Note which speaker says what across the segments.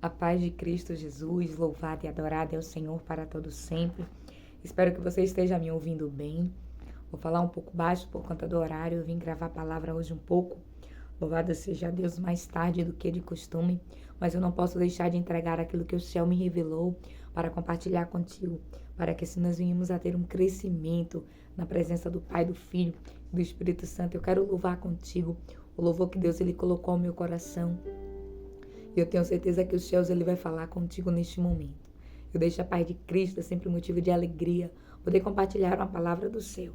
Speaker 1: A paz de Cristo Jesus, louvado e adorado é o Senhor para todo sempre. Espero que você esteja me ouvindo bem. Vou falar um pouco baixo por conta do horário. Eu vim gravar a palavra hoje um pouco. Louvado seja Deus, mais tarde do que de costume. Mas eu não posso deixar de entregar aquilo que o céu me revelou para compartilhar contigo. Para que assim nós venhamos a ter um crescimento na presença do Pai, do Filho e do Espírito Santo. Eu quero louvar contigo o louvor que Deus ele colocou no meu coração. E eu tenho certeza que os céus ele vai falar contigo neste momento. Eu deixo a paz de Cristo, é sempre motivo de alegria, poder compartilhar uma palavra do céu,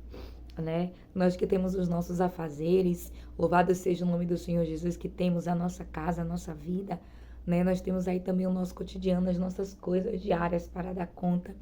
Speaker 1: né? Nós que temos os nossos afazeres, louvado seja o nome do Senhor Jesus, que temos a nossa casa, a nossa vida, né? Nós temos aí também o nosso cotidiano, as nossas coisas diárias para dar conta.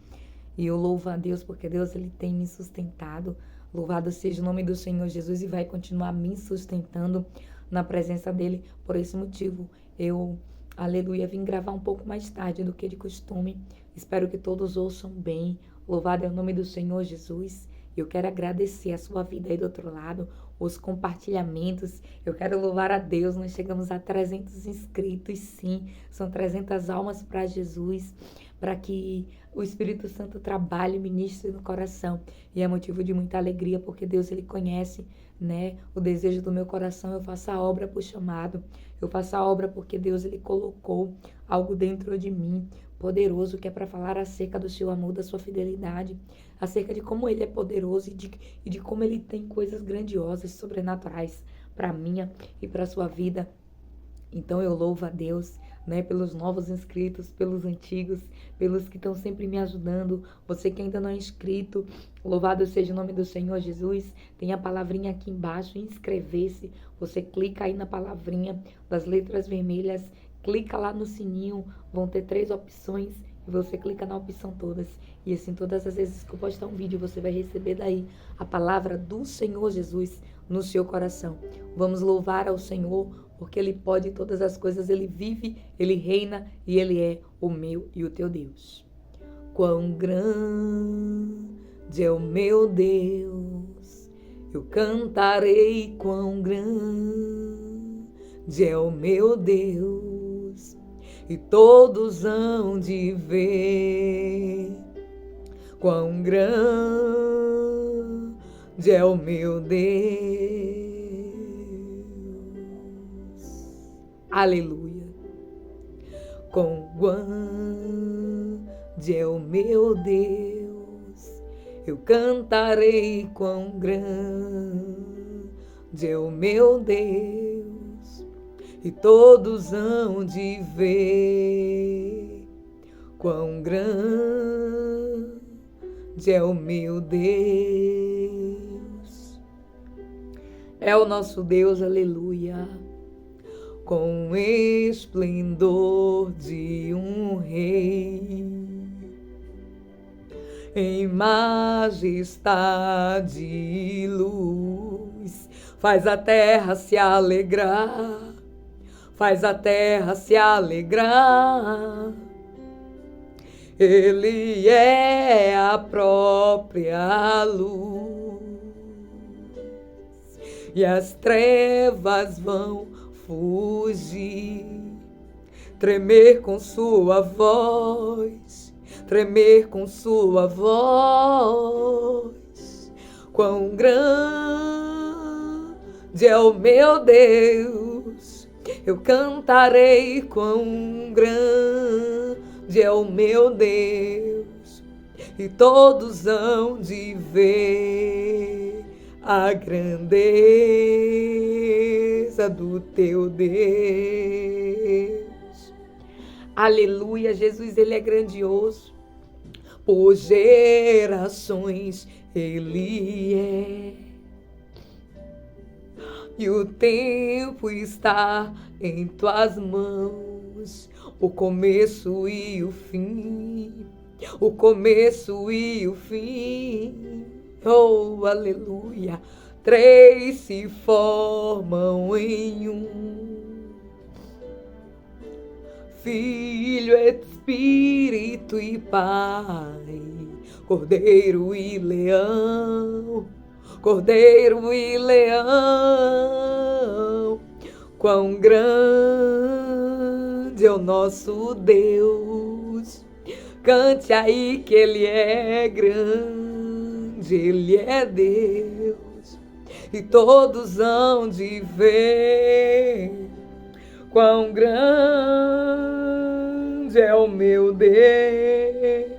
Speaker 1: E eu louvo a Deus porque Deus ele tem me sustentado. Louvado seja o nome do Senhor Jesus e vai continuar me sustentando na presença dele. Por esse motivo, eu, aleluia, vim gravar um pouco mais tarde do que de costume. Espero que todos ouçam bem. Louvado é o nome do Senhor Jesus. Eu quero agradecer a sua vida aí do outro lado, os compartilhamentos. Eu quero louvar a Deus. Nós chegamos a 300 inscritos, sim. São 300 almas para Jesus, para que o Espírito Santo trabalhe e ministre no coração. E é motivo de muita alegria, porque Deus ele conhece, né, o desejo do meu coração. Eu faço a obra por chamado. Eu faço a obra porque Deus ele colocou algo dentro de mim, poderoso, que é para falar acerca do seu amor, da sua fidelidade, acerca de como ele é poderoso e de como ele tem coisas grandiosas, sobrenaturais para a minha e para a sua vida. Então eu louvo a Deus, né, pelos novos inscritos, pelos antigos, pelos que estão sempre me ajudando. Você que ainda não é inscrito, louvado seja o nome do Senhor Jesus. Tem a palavrinha aqui embaixo, inscrever-se. Você clica aí na palavrinha das letras vermelhas, clica lá no sininho, vão ter 3 opções e você clica na opção todas. E assim, todas as vezes que eu postar um vídeo, você vai receber daí a palavra do Senhor Jesus no seu coração. Vamos louvar ao Senhor, porque Ele pode todas as coisas, Ele vive, Ele reina e Ele é o meu e o teu Deus. Quão grande é o meu Deus, eu cantarei quão grande é o meu Deus, e todos hão de ver quão grande é o meu Deus. Aleluia. Quão grande é o meu Deus, eu cantarei quão grande é o meu Deus, e todos hão de ver quão grande é o meu Deus. É o nosso Deus, aleluia. Com esplendor de um rei, em majestade e luz, faz a terra se alegrar, faz a terra se alegrar. Ele é a própria luz, e as trevas vão fugir, tremer com sua voz, tremer com sua voz. Quão grande é o meu Deus, eu cantarei quão grande é o meu Deus, e todos hão de ver a grandeza do teu Deus. Aleluia, Jesus ele é grandioso, por gerações ele é, e o tempo está em tuas mãos, o começo e o fim, o começo e o fim. Oh, aleluia. 3 se formam em um, Filho, Espírito e Pai, Cordeiro e Leão, Cordeiro e Leão. Quão grande grande é o nosso Deus. Cante aí que Ele é grande, Ele é Deus. E todos hão de ver quão grande é o meu Deus.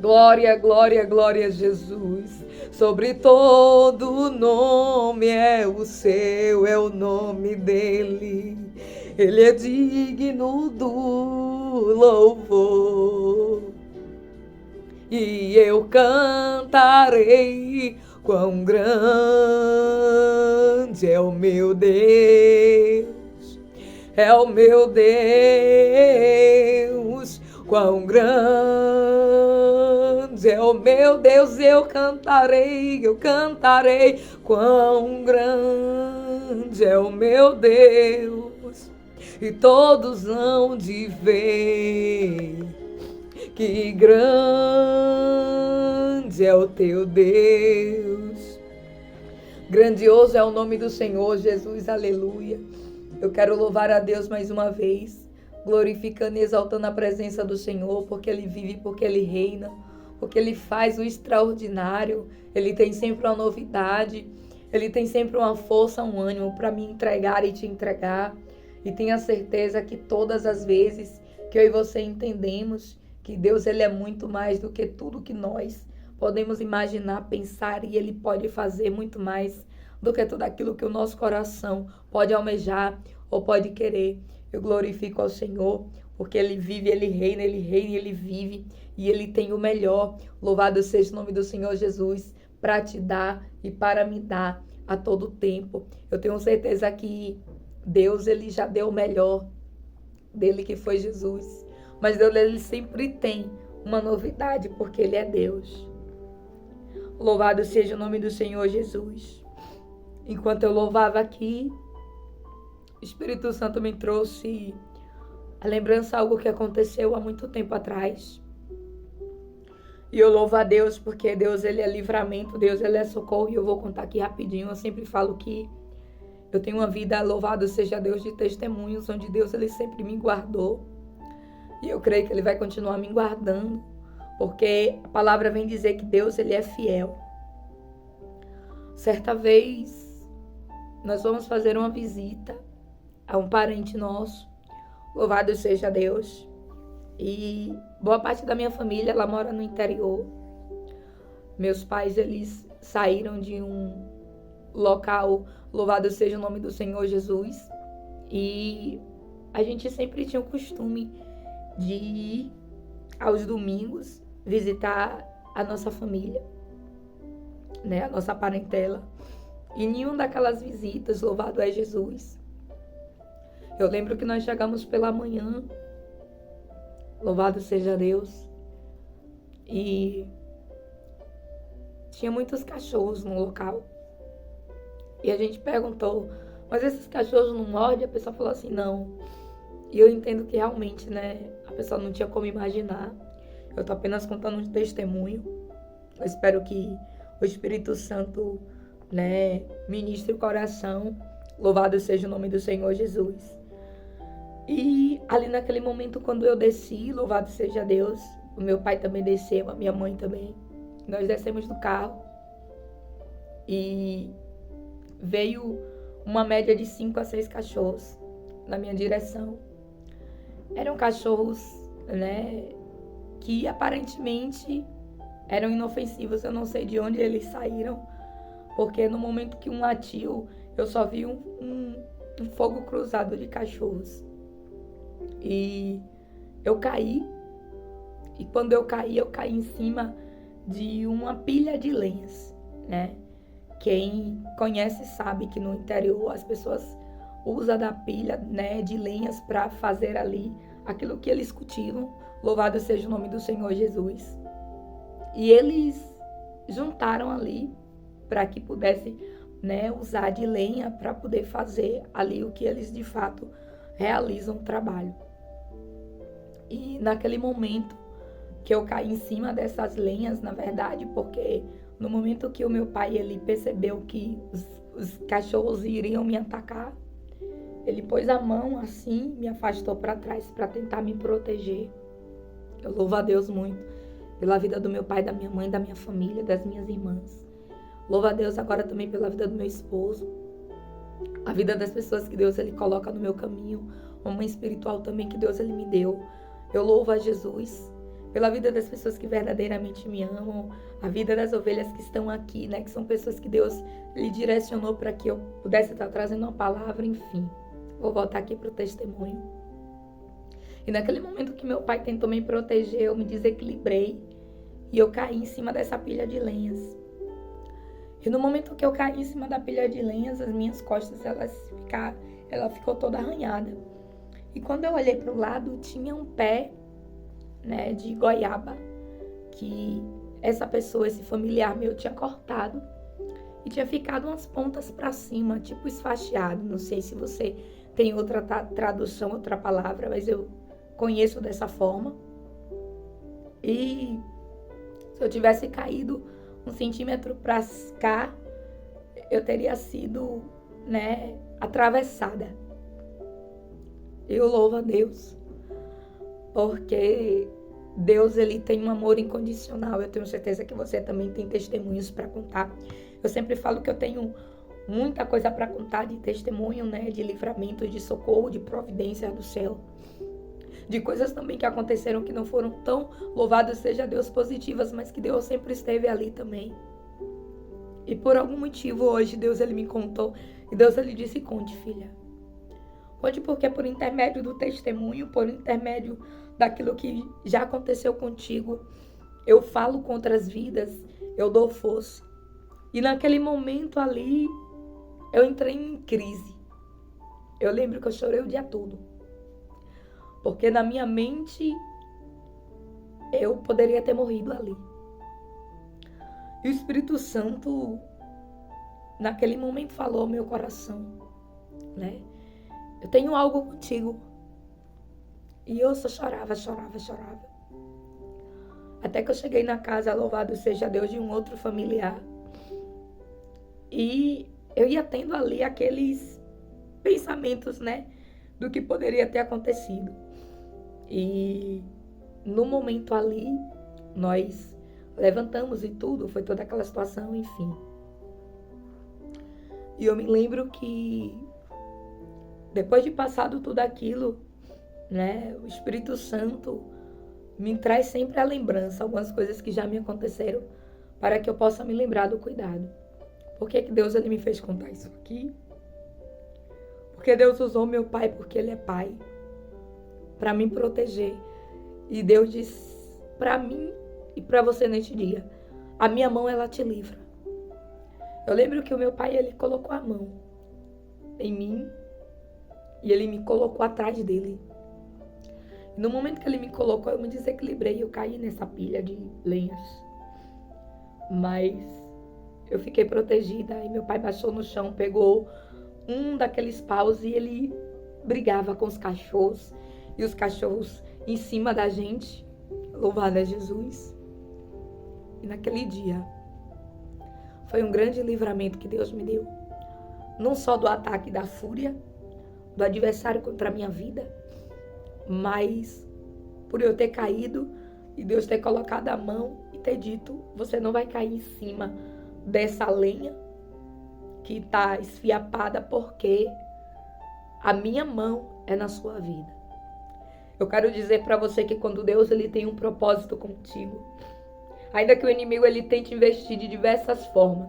Speaker 1: Glória, glória, glória a Jesus. Sobre todo nome é o seu, é o nome dele. Ele é digno do louvor. E eu cantarei quão grande é o meu Deus. É o meu Deus. Quão grande é o meu Deus, eu cantarei, quão grande é o meu Deus, e todos hão de ver que grande é o teu Deus. Grandioso é o nome do Senhor Jesus, aleluia. Eu quero louvar a Deus mais uma vez, glorificando e exaltando a presença do Senhor, porque Ele vive, porque Ele reina, porque Ele faz o extraordinário. Ele tem sempre uma novidade, Ele tem sempre uma força, um ânimo para me entregar e te entregar. E tenha certeza que todas as vezes que eu e você entendemos que Deus Ele é muito mais do que tudo que nós podemos imaginar, pensar, e Ele pode fazer muito mais do que tudo aquilo que o nosso coração pode almejar ou pode querer. Eu glorifico ao Senhor, porque Ele vive, Ele reina, Ele vive, e Ele tem o melhor. Louvado seja o nome do Senhor Jesus, para te dar e para me dar a todo tempo. Eu tenho certeza que Deus, Ele já deu o melhor dele, que foi Jesus. Mas Deus, Ele sempre tem uma novidade, porque Ele é Deus. Louvado seja o nome do Senhor Jesus. Enquanto eu louvava aqui, o Espírito Santo me trouxe a lembrança de algo que aconteceu há muito tempo atrás. E eu louvo a Deus, porque Deus, Ele é livramento, Deus, Ele é socorro. E eu vou contar aqui rapidinho. Eu sempre falo que eu tenho uma vida, louvado seja Deus, de testemunhos, onde Deus, Ele sempre me guardou. E eu creio que Ele vai continuar me guardando, porque a palavra vem dizer que Deus, Ele é fiel. Certa vez, nós vamos fazer uma visita a um parente nosso, louvado seja Deus, e boa parte da minha família, ela mora no interior. Meus pais, eles saíram de um local, louvado seja o nome do Senhor Jesus, e a gente sempre tinha o costume de ir aos domingos visitar a nossa família, né, a nossa parentela. E nenhuma daquelas visitas, louvado é Jesus, eu lembro que nós chegamos pela manhã, louvado seja Deus, e tinha muitos cachorros no local. E a gente perguntou, mas esses cachorros não mordem? A pessoa falou assim, não. E eu entendo que realmente, né, a pessoa não tinha como imaginar. Eu tô apenas contando um testemunho. Eu espero que o Espírito Santo, né, ministre o coração. Louvado seja o nome do Senhor Jesus. E ali naquele momento, quando eu desci, louvado seja Deus, o meu pai também desceu, a minha mãe também. Nós descemos do carro e veio uma média de 5 a 6 cachorros na minha direção. Eram cachorros, né, que aparentemente eram inofensivos. Eu não sei de onde eles saíram, porque no momento que um latiu, eu só vi um fogo cruzado de cachorros. E eu caí, e quando eu caí em cima de uma pilha de lenhas, né? Quem conhece sabe que no interior as pessoas usam da pilha, né, de lenhas para fazer ali aquilo que eles cultivam. Louvado seja o nome do Senhor Jesus. E eles juntaram ali para que pudessem, né, usar de lenha para poder fazer ali o que eles de fato realizam o trabalho. E naquele momento que eu caí em cima dessas lenhas, na verdade, porque no momento que o meu pai, ele percebeu que os cachorros iriam me atacar, ele pôs a mão assim, me afastou para trás para tentar me proteger. Eu louvo a Deus muito pela vida do meu pai, da minha mãe, da minha família, das minhas irmãs. Louvo a Deus agora também pela vida do meu esposo, a vida das pessoas que Deus ele coloca no meu caminho, uma mãe espiritual também que Deus ele me deu. Eu louvo a Jesus pela vida das pessoas que verdadeiramente me amam, a vida das ovelhas que estão aqui, né, que são pessoas que Deus lhe direcionou para que eu pudesse estar trazendo uma palavra, enfim. Vou voltar aqui para o testemunho. E naquele momento que meu pai tentou me proteger, eu me desequilibrei e eu caí em cima dessa pilha de lenhas. E no momento que eu caí em cima da pilha de lenhas, as minhas costas, ela ficou toda arranhada. E quando eu olhei para o lado, tinha um pé, né, de goiaba, que essa pessoa, esse familiar meu, tinha cortado e tinha ficado umas pontas para cima, tipo esfaixado. Não sei se você tem outra tradução, outra palavra, mas eu conheço dessa forma. E se eu tivesse caído 1 centímetro para cá, eu teria sido, né, atravessada. Eu louvo a Deus, porque Deus ele tem um amor incondicional. Eu tenho certeza que você também tem testemunhos para contar. Eu sempre falo que eu tenho muita coisa para contar de testemunho, né, de livramento, de socorro, de providência do céu. De coisas também que aconteceram que não foram tão, louvado seja Deus, positivas, mas que Deus sempre esteve ali também. E por algum motivo hoje Deus ele me contou, e Deus ele disse: conte, filha. Conte, porque por intermédio do testemunho, por intermédio daquilo que já aconteceu contigo, eu falo contra as vidas, eu dou força. E naquele momento ali, eu entrei em crise. Eu lembro que eu chorei o dia todo. Porque na minha mente, eu poderia ter morrido ali. E o Espírito Santo, naquele momento, falou ao meu coração, né? Eu tenho algo contigo. E eu só chorava. Até que eu cheguei na casa, louvado seja Deus, de um outro familiar. E eu ia tendo ali aqueles pensamentos, né, do que poderia ter acontecido. E no momento ali, nós levantamos e tudo, foi toda aquela situação, enfim. E eu me lembro que depois de passado tudo aquilo, né, o Espírito Santo me traz sempre a lembrança, algumas coisas que já me aconteceram, para que eu possa me lembrar do cuidado. Por que Deus ele me fez contar isso aqui? Porque Deus usou meu pai, porque ele é pai, para me proteger. E Deus disse para mim e para você neste dia: a minha mão ela te livra. Eu lembro que o meu pai ele colocou a mão em mim e ele me colocou atrás dele. E no momento que ele me colocou, eu me desequilibrei, eu caí nessa pilha de lenhas. Mas eu fiquei protegida e meu pai baixou no chão, pegou um daqueles paus e ele brigava com os cachorros. E os cachorros em cima da gente. Louvado é Jesus. E naquele dia foi um grande livramento que Deus me deu. Não só do ataque da fúria, do adversário contra a minha vida, mas por eu ter caído e Deus ter colocado a mão e ter dito: você não vai cair em cima dessa lenha que está esfiapada, porque a minha mão é na sua vida. Eu quero dizer para você que quando Deus ele tem um propósito contigo, ainda que o inimigo ele tente investir de diversas formas,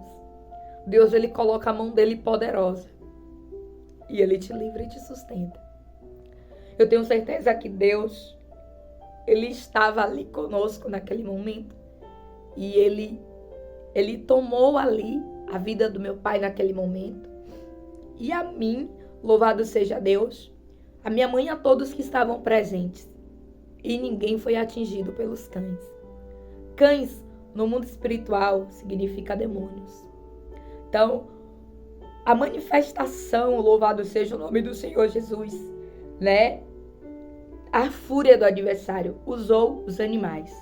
Speaker 1: Deus ele coloca a mão dele poderosa e ele te livra e te sustenta. Eu tenho certeza que Deus ele estava ali conosco naquele momento e ele tomou ali a vida do meu pai naquele momento e a mim, louvado seja Deus, a minha mãe e a todos que estavam presentes. E ninguém foi atingido pelos cães. Cães, no mundo espiritual, significa demônios. Então, a manifestação, louvado seja o nome do Senhor Jesus, né? A fúria do adversário usou os animais.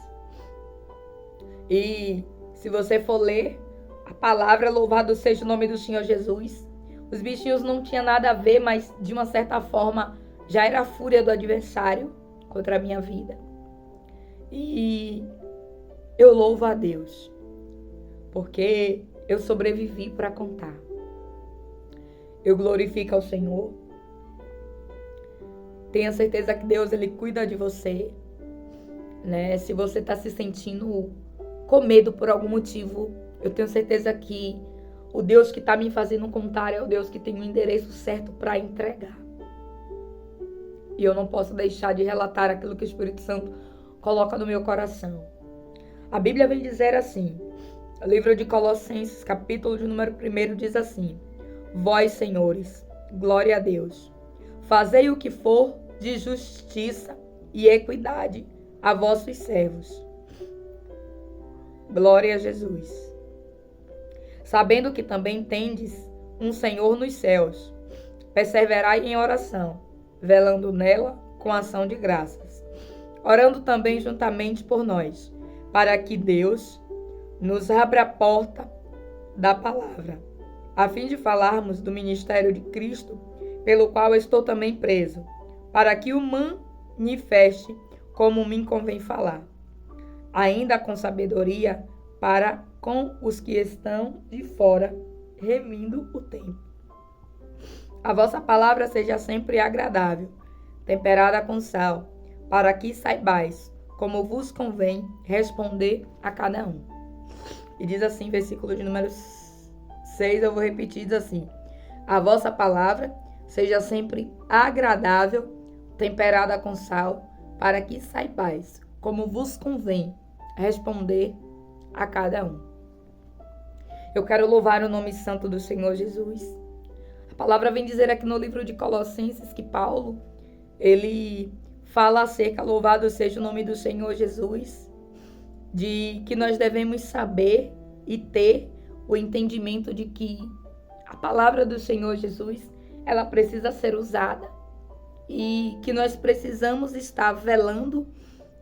Speaker 1: E se você for ler a palavra, louvado seja o nome do Senhor Jesus, Os bichinhos não tinham nada a ver, mas de uma certa forma já era a fúria do adversário contra a minha vida. E eu louvo a Deus, porque eu sobrevivi para contar. Eu glorifico ao Senhor. Tenha certeza que Deus, Ele cuida de você, né? Se você está se sentindo com medo por algum motivo, eu tenho certeza que o Deus que está me fazendo contar é o Deus que tem o endereço certo para entregar. E eu não posso deixar de relatar aquilo que o Espírito Santo coloca no meu coração. A Bíblia vem dizer assim, o livro de Colossenses, capítulo de número 1, diz assim: Vós, senhores, glória a Deus, fazei o que for de justiça e equidade a vossos servos. Glória a Jesus. Sabendo que também tendes um Senhor nos céus, perseverai em oração, velando nela com ação de graças, orando também juntamente por nós, para que Deus nos abra a porta da palavra, a fim de falarmos do ministério de Cristo, pelo qual estou também preso, para que o manifeste como me convém falar, ainda com sabedoria para com os que estão de fora, remindo o tempo. A vossa palavra seja sempre agradável, temperada com sal, para que saibais como vos convém responder a cada um. E diz assim, versículo de número 6, eu vou repetir, diz assim: a vossa palavra seja sempre agradável, temperada com sal, para que saibais como vos convém responder a cada um. Eu quero louvar o nome santo do Senhor Jesus. A palavra vem dizer aqui no livro de Colossenses que Paulo, ele fala acerca, louvado seja o nome do Senhor Jesus, de que nós devemos saber e ter o entendimento de que a palavra do Senhor Jesus, ela precisa ser usada e que nós precisamos estar velando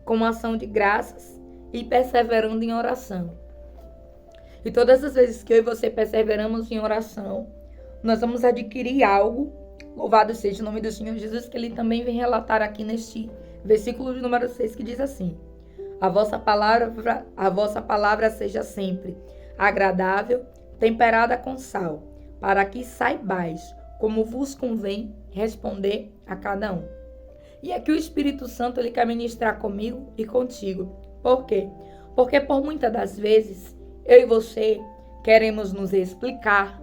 Speaker 1: com ação de graças e perseverando em oração. E todas as vezes que eu e você perseveramos em oração, nós vamos adquirir algo, louvado seja o nome do Senhor Jesus, que ele também vem relatar aqui neste versículo de número 6, que diz assim: a vossa palavra seja sempre agradável, temperada com sal, para que saibais como vos convém responder a cada um. E aqui o Espírito Santo, ele quer ministrar comigo e contigo. Por quê? Porque por muitas das vezes, eu e você queremos nos explicar,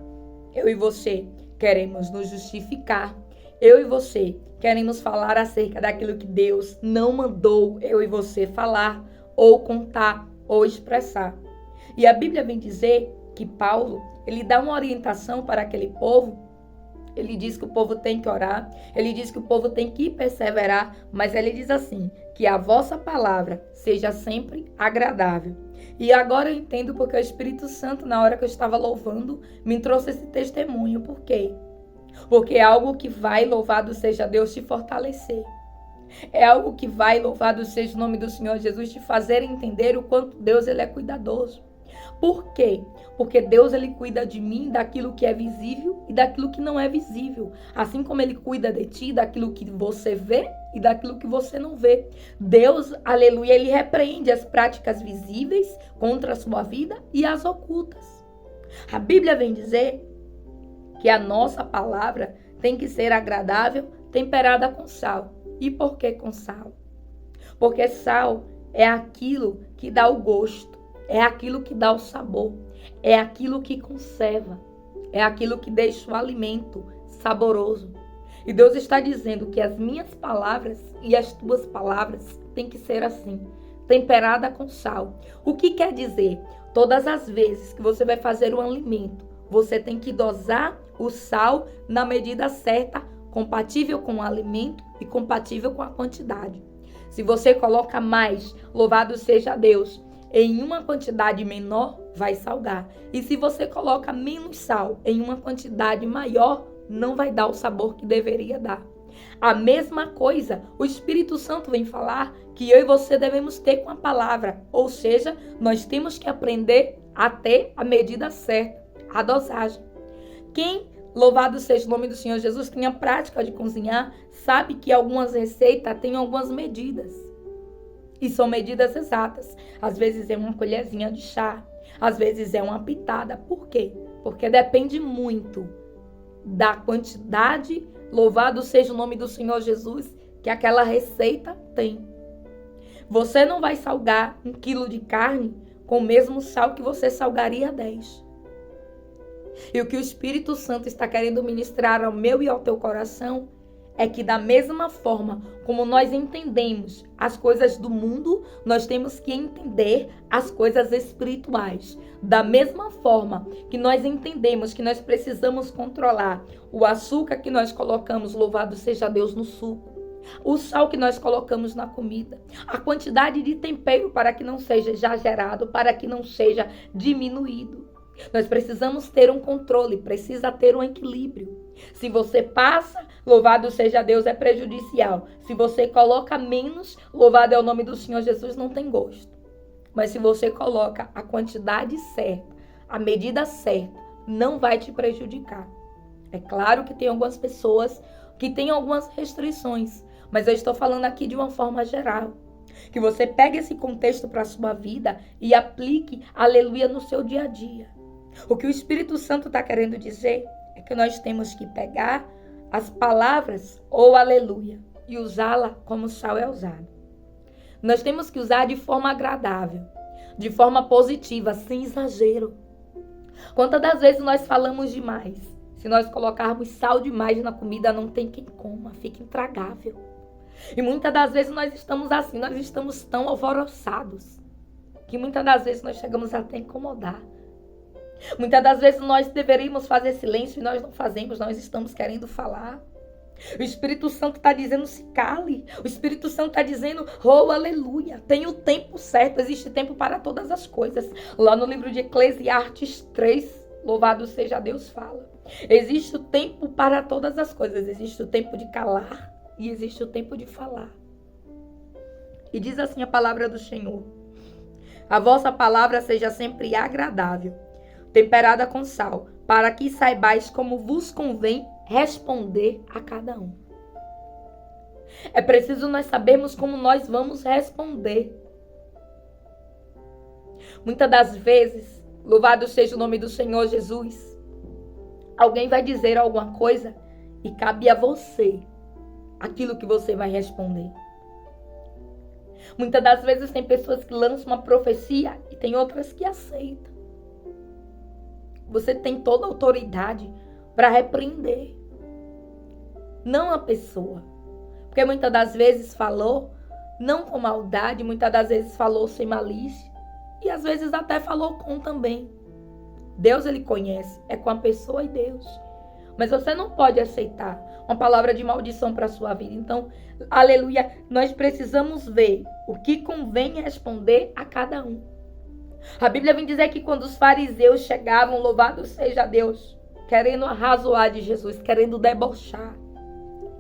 Speaker 1: eu e você queremos nos justificar, eu e você queremos falar acerca daquilo que Deus não mandou eu e você falar, ou contar, ou expressar. E a Bíblia vem dizer que Paulo, ele dá uma orientação para aquele povo. Ele diz que o povo tem que orar, ele diz que o povo tem que perseverar, mas ele diz assim, que a vossa palavra seja sempre agradável. E agora eu entendo porque o Espírito Santo, na hora que eu estava louvando, me trouxe esse testemunho. Por quê? Porque é algo que vai, louvado seja Deus, te fortalecer. É algo que vai, louvado seja o nome do Senhor Jesus, te fazer entender o quanto Deus, ele é cuidadoso. Por quê? Porque Deus, ele cuida de mim daquilo que é visível e daquilo que não é visível. Assim como ele cuida de ti, daquilo que você vê e daquilo que você não vê. Deus, aleluia, ele repreende as práticas visíveis contra a sua vida e as ocultas. A Bíblia vem dizer que a nossa palavra tem que ser agradável, temperada com sal. E por que com sal? Porque sal é aquilo que dá o gosto. É aquilo que dá o sabor, é aquilo que conserva, é aquilo que deixa o alimento saboroso. E Deus está dizendo que as minhas palavras e as tuas palavras têm que ser assim, temperada com sal. O que quer dizer? Todas as vezes que você vai fazer um alimento, você tem que dosar o sal na medida certa, compatível com o alimento e compatível com a quantidade. Se você coloca mais, louvado seja Deus, em uma quantidade menor, vai salgar. E se você coloca menos sal em uma quantidade maior, não vai dar o sabor que deveria dar. A mesma coisa, o Espírito Santo vem falar que eu e você devemos ter com a palavra. Ou seja, nós temos que aprender a ter a medida certa, a dosagem. Quem louvado seja o nome do Senhor Jesus, tem a prática de cozinhar, sabe que algumas receitas têm algumas medidas. E são medidas exatas. Às vezes é uma colherzinha de chá, às vezes é uma pitada. Por quê? Porque depende muito da quantidade, louvado seja o nome do Senhor Jesus, que aquela receita tem. Você não vai salgar 1 quilo de carne com o mesmo sal que você salgaria 10. E o que o Espírito Santo está querendo ministrar ao meu e ao teu coração é que da mesma forma como nós entendemos as coisas do mundo, nós temos que entender as coisas espirituais. Da mesma forma que nós entendemos que nós precisamos controlar o açúcar que nós colocamos, louvado seja Deus, no suco, o sal que nós colocamos na comida, a quantidade de tempero para que não seja exagerado, para que não seja diminuído. Nós precisamos ter um controle, precisa ter um equilíbrio. Se você passa, louvado seja Deus, é prejudicial. Se você coloca menos, louvado é o nome do Senhor Jesus, não tem gosto. Mas se você coloca a quantidade certa, a medida certa, não vai te prejudicar. É claro que tem algumas pessoas que têm algumas restrições, mas eu estou falando aqui de uma forma geral. Que você pegue esse contexto para a sua vida e aplique, aleluia, no seu dia a dia. O que o Espírito Santo está querendo dizer é que nós temos que pegar as palavras, ou aleluia, e usá-la como sal é usado. Nós temos que usar de forma agradável, de forma positiva, sem exagero. Quantas das vezes nós falamos demais? Se nós colocarmos sal demais na comida, não tem quem coma, fica intragável. E muitas das vezes nós estamos assim, nós estamos tão alvoroçados, que muitas das vezes nós chegamos até a incomodar. Muitas das vezes nós deveríamos fazer silêncio e nós não fazemos, nós estamos querendo falar. O Espírito Santo está dizendo se cale. O Espírito Santo está dizendo, oh aleluia, tem o tempo certo, existe tempo para todas as coisas. Lá no livro de Eclesiastes 3, louvado seja Deus, fala. Existe o tempo para todas as coisas, existe o tempo de calar e existe o tempo de falar. E diz assim a palavra do Senhor: a vossa palavra seja sempre agradável, temperada com sal, para que saibais como vos convém responder a cada um. É preciso nós sabermos como nós vamos responder. Muitas das vezes, louvado seja o nome do Senhor Jesus, alguém vai dizer alguma coisa e cabe a você aquilo que você vai responder. Muitas das vezes tem pessoas que lançam uma profecia e tem outras que aceitam. Você tem toda a autoridade para repreender, não a pessoa. Porque muitas das vezes falou não com maldade, muitas das vezes falou sem malícia e às vezes até falou com também. Deus, ele conhece, é com a pessoa e Deus. Mas você não pode aceitar uma palavra de maldição para a sua vida. Então, aleluia, nós precisamos ver o que convém responder a cada um. A Bíblia vem dizer que quando os fariseus chegavam, louvado seja Deus, querendo arrazoar de Jesus, querendo debochar,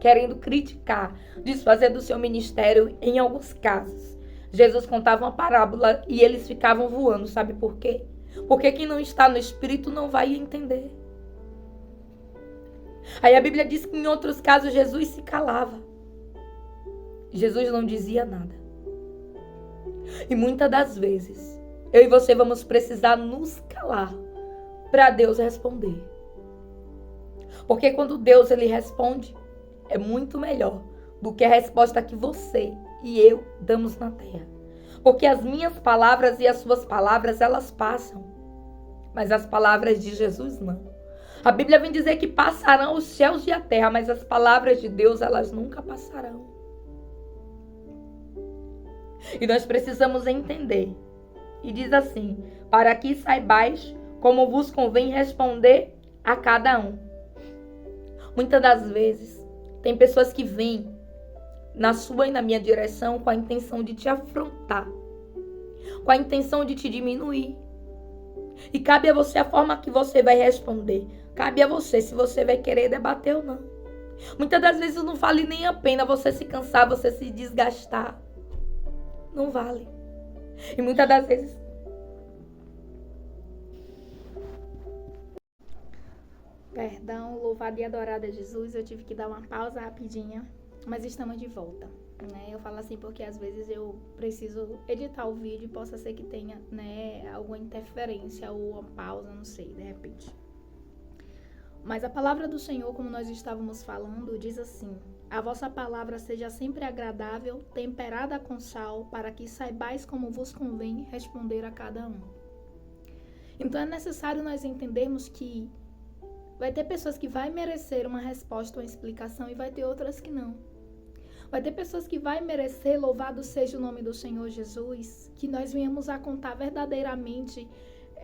Speaker 1: querendo criticar, desfazer do seu ministério, em alguns casos, Jesus contava uma parábola e eles ficavam voando. Sabe por quê? Porque quem não está no Espírito não vai entender. Aí a Bíblia diz que em outros casos Jesus se calava. Jesus não dizia nada. E muitas das vezes, eu e você vamos precisar nos calar para Deus responder. Porque quando Deus ele responde, é muito melhor do que a resposta que você e eu damos na terra. Porque as minhas palavras e as suas palavras, elas passam. Mas as palavras de Jesus não. A Bíblia vem dizer que passarão os céus e a terra, mas as palavras de Deus, elas nunca passarão. E nós precisamos entender. E diz assim, para que saibais como vos convém responder a cada um. Muitas das vezes, tem pessoas que vêm na sua e na minha direção com a intenção de te afrontar, com a intenção de te diminuir. E cabe a você a forma que você vai responder. Cabe a você se você vai querer debater ou não. Muitas das vezes não vale nem a pena você se cansar, você se desgastar. Não vale. E muitas das vezes
Speaker 2: Perdão, louvado e adorado a Jesus. Eu tive que dar uma pausa rapidinha, mas estamos de volta, né? Eu falo assim porque às vezes eu preciso editar o vídeo e possa ser que tenha, né, alguma interferência ou uma pausa, não sei, de repente. Mas a palavra do Senhor, como nós estávamos falando, diz assim: a vossa palavra seja sempre agradável, temperada com sal, para que saibais como vos convém responder a cada um. Então é necessário nós entendermos que vai ter pessoas que vai merecer uma resposta, uma explicação, e vai ter outras que não. Vai ter pessoas que vai merecer, louvado seja o nome do Senhor Jesus, que nós venhamos a contar verdadeiramente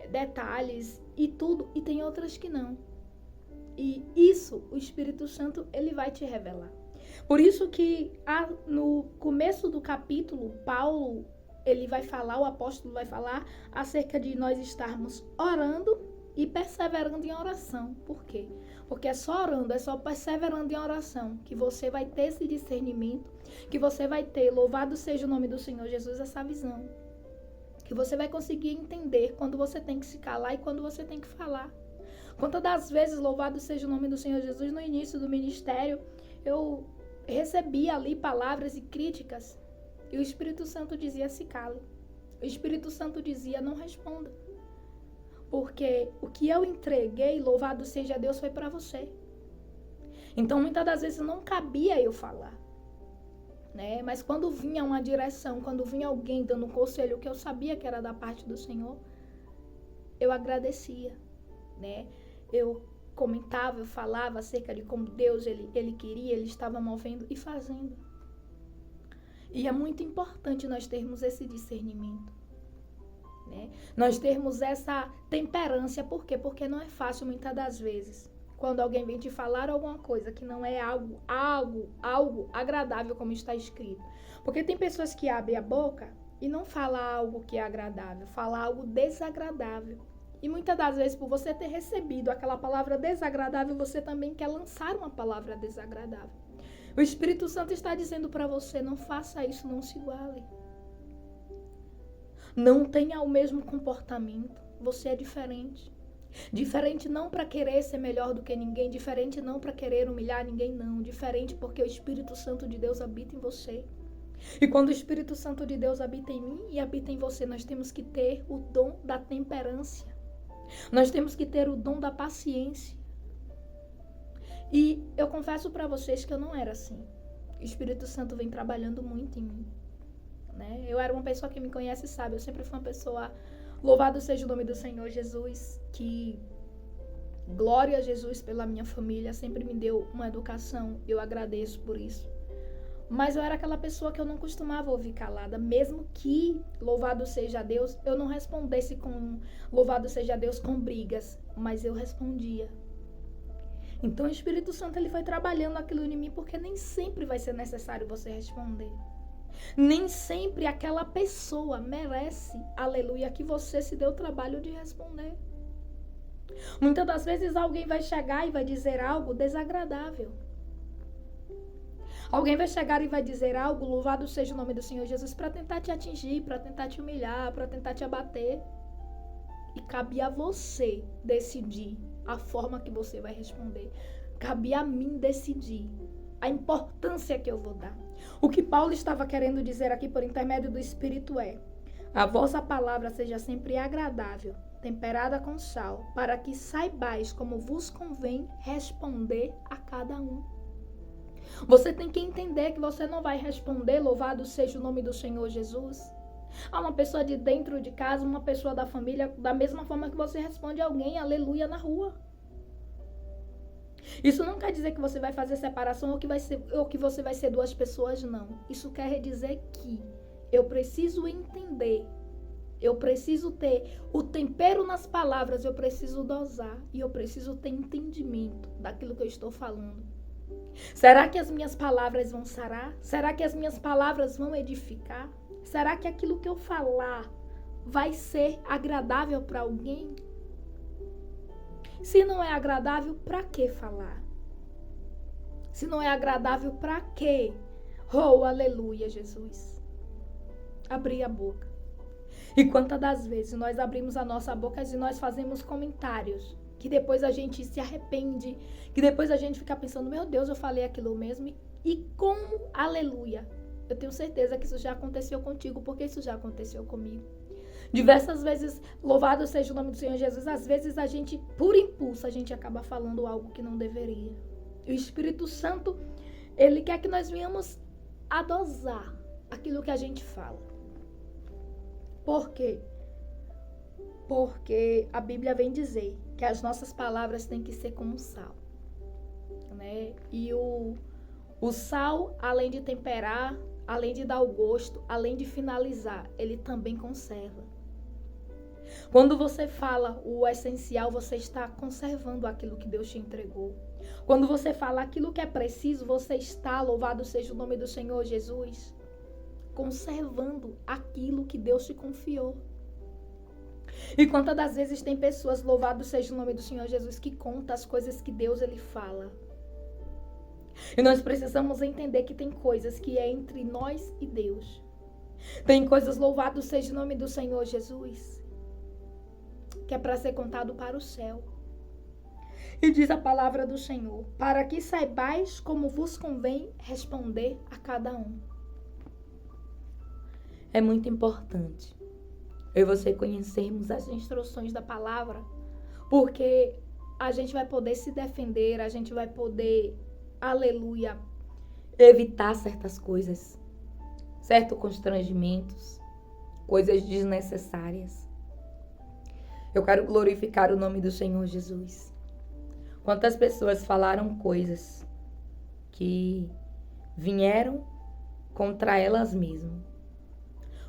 Speaker 2: detalhes e tudo, e tem outras que não. E isso, o Espírito Santo, ele vai te revelar. Por isso que no começo do capítulo, Paulo, ele vai falar, o apóstolo vai falar acerca de nós estarmos orando e perseverando em oração. Por quê? Porque é só orando, é só perseverando em oração que você vai ter esse discernimento, que você vai ter, louvado seja o nome do Senhor Jesus, essa visão. Que você vai conseguir entender quando você tem que se calar e quando você tem que falar. Quantas das vezes, louvado seja o nome do Senhor Jesus, no início do ministério, eu recebia ali palavras e críticas e o Espírito Santo dizia: se cale. O Espírito Santo dizia: não responda. Porque o que eu entreguei, louvado seja Deus, foi para você. Então, muitas das vezes não cabia eu falar, né? Mas quando vinha uma direção, quando vinha alguém dando um conselho que eu sabia que era da parte do Senhor, eu agradecia, né? Eu comentava, eu falava acerca de como Deus, ele queria, ele estava movendo e fazendo. E é muito importante nós termos esse discernimento. Né? Nós termos essa temperância. Por quê? Porque não é fácil muitas das vezes. Quando alguém vem te falar alguma coisa que não é algo agradável, como está escrito. Porque tem pessoas que abrem a boca e não falam algo que é agradável, falam algo desagradável. E muitas das vezes, por você ter recebido aquela palavra desagradável, você também quer lançar uma palavra desagradável. O Espírito Santo está dizendo para você: não faça isso, não se iguale. Não tenha o mesmo comportamento, você é diferente. Diferente não para querer ser melhor do que ninguém, diferente não para querer humilhar ninguém, não. Diferente porque o Espírito Santo de Deus habita em você. E quando o Espírito Santo de Deus habita em mim e habita em você, nós temos que ter o dom da temperância. Nós temos que ter o dom da paciência. E eu confesso para vocês que eu não era assim. O Espírito Santo vem trabalhando muito em mim. Né? Eu era uma pessoa que me conhece, sabe? Eu sempre fui uma pessoa, louvado seja o nome do Senhor Jesus, que glória a Jesus pela minha família, sempre me deu uma educação, eu agradeço por isso. Mas eu era aquela pessoa que eu não costumava ouvir calada, mesmo que, louvado seja Deus, eu não respondesse com louvado seja Deus com brigas, mas eu respondia. Então o Espírito Santo, ele foi trabalhando aquilo em mim, porque nem sempre vai ser necessário você responder. Nem sempre aquela pessoa merece, aleluia, que você se dê o trabalho de responder. Muitas das vezes alguém vai chegar e vai dizer algo desagradável. Alguém vai chegar e vai dizer algo, louvado seja o nome do Senhor Jesus, para tentar te atingir, para tentar te humilhar, para tentar te abater. E cabe a você decidir a forma que você vai responder. Cabe a mim decidir a importância que eu vou dar. O que Paulo estava querendo dizer aqui por intermédio do Espírito é: a vossa palavra seja sempre agradável, temperada com sal, para que saibais como vos convém responder a cada um. Você tem que entender que você não vai responder, louvado seja o nome do Senhor Jesus, a uma pessoa de dentro de casa, uma pessoa da família, da mesma forma que você responde a alguém, aleluia, na rua. Isso não quer dizer que você vai fazer separação ou que você vai ser duas pessoas, não. Isso quer dizer que eu preciso entender, eu preciso ter o tempero nas palavras, eu preciso dosar e eu preciso ter entendimento daquilo que eu estou falando. Será que as minhas palavras vão sarar? Será que as minhas palavras vão edificar? Será que aquilo que eu falar vai ser agradável para alguém? Se não é agradável, para que falar? Se não é agradável, para quê? Oh, aleluia, Jesus. Abrir a boca. E quantas das vezes nós abrimos a nossa boca e nós fazemos comentários que depois a gente se arrepende, que depois a gente fica pensando, meu Deus, eu falei aquilo mesmo, e como, aleluia, eu tenho certeza que isso já aconteceu contigo, porque isso já aconteceu comigo. Diversas vezes, louvado seja o nome do Senhor Jesus, às vezes a gente, por impulso, a gente acaba falando algo que não deveria. E o Espírito Santo, ele quer que nós venhamos a dosar aquilo que a gente fala. Por quê? Porque a Bíblia vem dizer que as nossas palavras têm que ser como sal, né? E o sal, além de temperar, além de dar o gosto, além de finalizar, ele também conserva. Quando você fala o essencial, você está conservando aquilo que Deus te entregou. Quando você fala aquilo que é preciso, você está, louvado seja o nome do Senhor Jesus, conservando aquilo que Deus te confiou. E quantas das vezes tem pessoas, louvado seja o nome do Senhor Jesus, que conta as coisas que Deus ele fala. E nós precisamos entender que tem coisas que é entre nós e Deus. Tem coisas, louvado seja o nome do Senhor Jesus, que é para ser contado para o céu. E diz a palavra do Senhor, para que saibais como vos convém responder a cada um. É muito importante eu e você conhecermos as instruções da palavra, porque a gente vai poder se defender, a gente vai poder, aleluia, evitar certas coisas, certos constrangimentos, coisas desnecessárias. Eu quero glorificar o nome do Senhor Jesus. Quantas pessoas falaram coisas que vieram contra elas mesmas.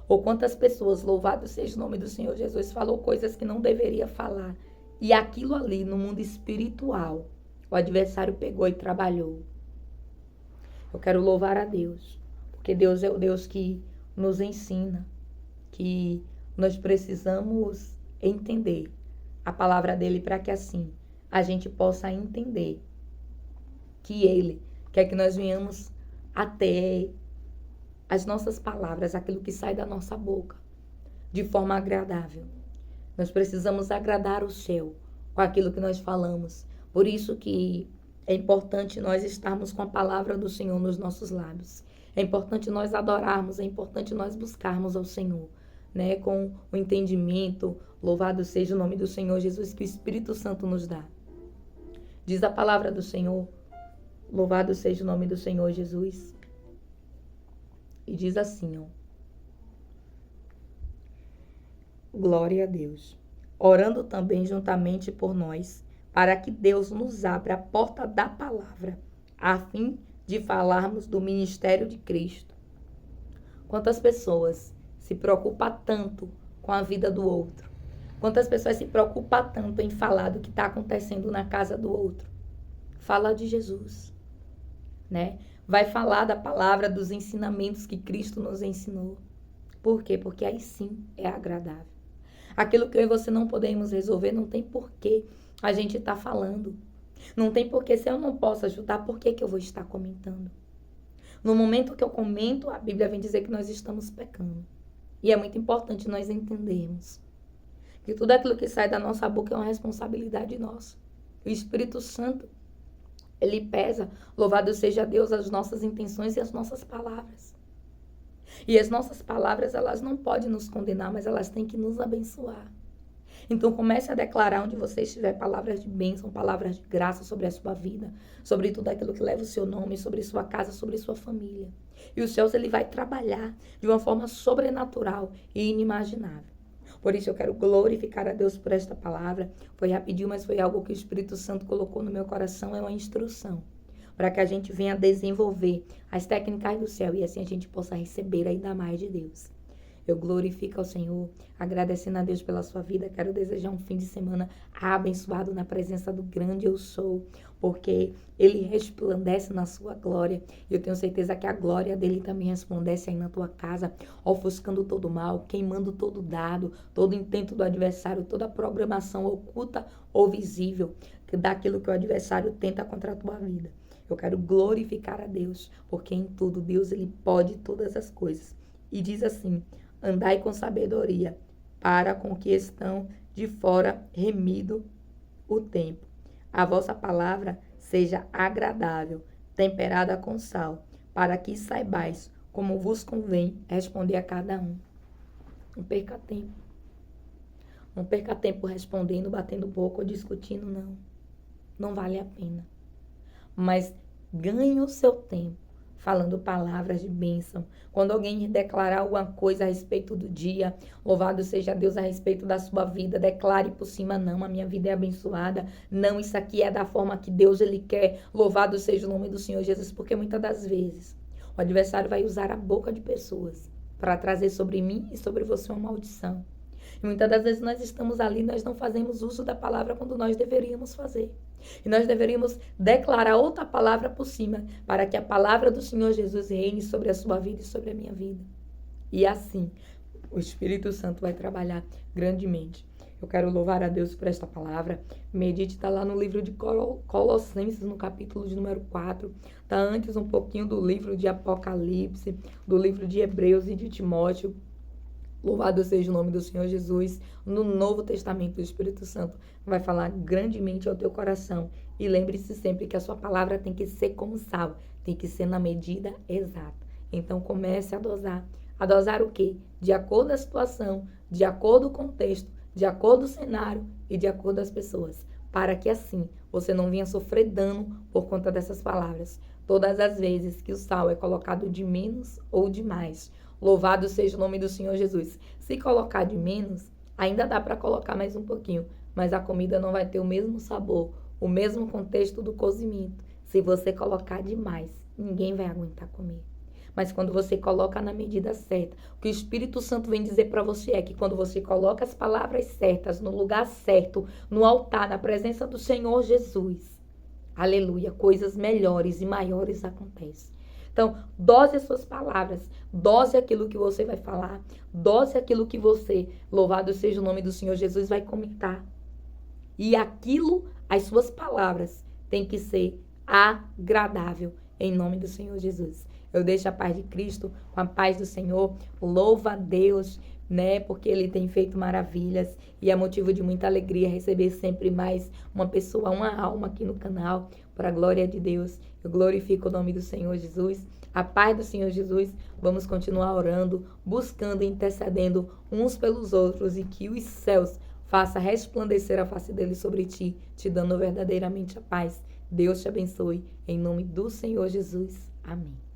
Speaker 2: Ou quantas pessoas, louvado seja o nome do Senhor Jesus, falou coisas que não deveria falar. E aquilo ali, no mundo espiritual, o adversário pegou e trabalhou. Eu quero louvar a Deus, porque Deus é o Deus que nos ensina, que nós precisamos entender a palavra dele para que assim a gente possa entender que ele quer que nós venhamos até as nossas palavras, aquilo que sai da nossa boca, de forma agradável. Nós precisamos agradar o céu com aquilo que nós falamos. Por isso que é importante nós estarmos com a palavra do Senhor nos nossos lábios. É importante nós adorarmos, é importante nós buscarmos ao Senhor, né? Com o entendimento, louvado seja o nome do Senhor Jesus, que o Espírito Santo nos dá. Diz a palavra do Senhor, louvado seja o nome do Senhor Jesus. E diz assim, ó. Glória a Deus. Orando também juntamente por nós, para que Deus nos abra a porta da palavra, a fim de falarmos do ministério de Cristo. Quantas pessoas se preocupam tanto com a vida do outro? Quantas pessoas se preocupam tanto em falar do que está acontecendo na casa do outro? Fala de Jesus, né? Vai falar da palavra, dos ensinamentos que Cristo nos ensinou. Por quê? Porque aí sim é agradável. Aquilo que eu e você não podemos resolver, não tem porquê a gente estar falando. Não tem porquê, se eu não posso ajudar, por que eu vou estar comentando? No momento que eu comento, a Bíblia vem dizer que nós estamos pecando. E é muito importante nós entendermos que tudo aquilo que sai da nossa boca é uma responsabilidade nossa. O Espírito Santo, ele pesa, louvado seja Deus, as nossas intenções e as nossas palavras. E as nossas palavras, elas não podem nos condenar, mas elas têm que nos abençoar. Então comece a declarar onde você estiver palavras de bênção, palavras de graça sobre a sua vida, sobre tudo aquilo que leva o seu nome, sobre sua casa, sobre sua família. E os céus, ele vai trabalhar de uma forma sobrenatural e inimaginável. Por isso eu quero glorificar a Deus por esta palavra. Foi rapidinho, mas foi algo que o Espírito Santo colocou no meu coração, é uma instrução, para que a gente venha desenvolver as técnicas do céu e assim a gente possa receber ainda mais de Deus. Eu glorifico ao Senhor, agradecendo a Deus pela sua vida. Quero desejar um fim de semana abençoado na presença do grande eu sou, porque ele resplandece na sua glória. E eu tenho certeza que a glória dele também resplandece aí na tua casa, ofuscando todo mal, queimando todo dado, todo intento do adversário, toda programação oculta ou visível daquilo que o adversário tenta contra a tua vida. Eu quero glorificar a Deus, porque em tudo Deus ele pode todas as coisas. E diz assim: andai com sabedoria, para com que estão de fora remido
Speaker 1: o tempo. A vossa palavra seja agradável, temperada com sal, para que saibais como vos convém responder a cada um. Não perca tempo. Não perca tempo respondendo, batendo boca ou discutindo, não. Não vale a pena. Mas ganhe o seu tempo falando palavras de bênção. Quando alguém declarar alguma coisa a respeito do dia, louvado seja Deus a respeito da sua vida, declare por cima, não, a minha vida é abençoada, não, isso aqui é da forma que Deus ele quer, louvado seja o nome do Senhor Jesus, porque muitas das vezes o adversário vai usar a boca de pessoas para trazer sobre mim e sobre você uma maldição. E muitas das vezes nós estamos ali, nós não fazemos uso da palavra quando nós deveríamos fazer. E nós deveríamos declarar outra palavra por cima, para que a palavra do Senhor Jesus reine sobre a sua vida e sobre a minha vida. E assim, o Espírito Santo vai trabalhar grandemente. Eu quero louvar a Deus por esta palavra. Medite, está lá no livro de Colossenses, no capítulo de número 4. Está antes um pouquinho do livro de Apocalipse, do livro de Hebreus e de Timóteo. Louvado seja o nome do Senhor Jesus. No Novo Testamento, o Espírito Santo vai falar grandemente ao teu coração. E lembre-se sempre que a sua palavra tem que ser como sal, tem que ser na medida exata. Então comece a dosar. A dosar o quê? De acordo com a situação, de acordo com o contexto, de acordo com o cenário e de acordo com as pessoas. Para que assim você não venha sofrer dano por conta dessas palavras. Todas as vezes que o sal é colocado de menos ou de mais. Louvado seja o nome do Senhor Jesus. Se colocar de menos, ainda dá para colocar mais um pouquinho, mas a comida não vai ter o mesmo sabor, o mesmo contexto do cozimento. Se você colocar demais, ninguém vai aguentar comer. Mas quando você coloca na medida certa, o que o Espírito Santo vem dizer para você é que quando você coloca as palavras certas, no lugar certo, no altar, na presença do Senhor Jesus, aleluia, coisas melhores e maiores acontecem. Então, dose as suas palavras, dose aquilo que você vai falar, dose aquilo que você, louvado seja o nome do Senhor Jesus, vai comentar. E aquilo, as suas palavras, tem que ser agradável, em nome do Senhor Jesus. Eu deixo a paz de Cristo, com a paz do Senhor, louva a Deus, né, porque Ele tem feito maravilhas e é motivo de muita alegria receber sempre mais uma pessoa, uma alma aqui no canal, para a glória de Deus. Eu glorifico o nome do Senhor Jesus, a paz do Senhor Jesus. Vamos continuar orando, buscando e intercedendo uns pelos outros e que os céus façam resplandecer a face dele sobre ti, te dando verdadeiramente a paz. Deus te abençoe, em nome do Senhor Jesus. Amém.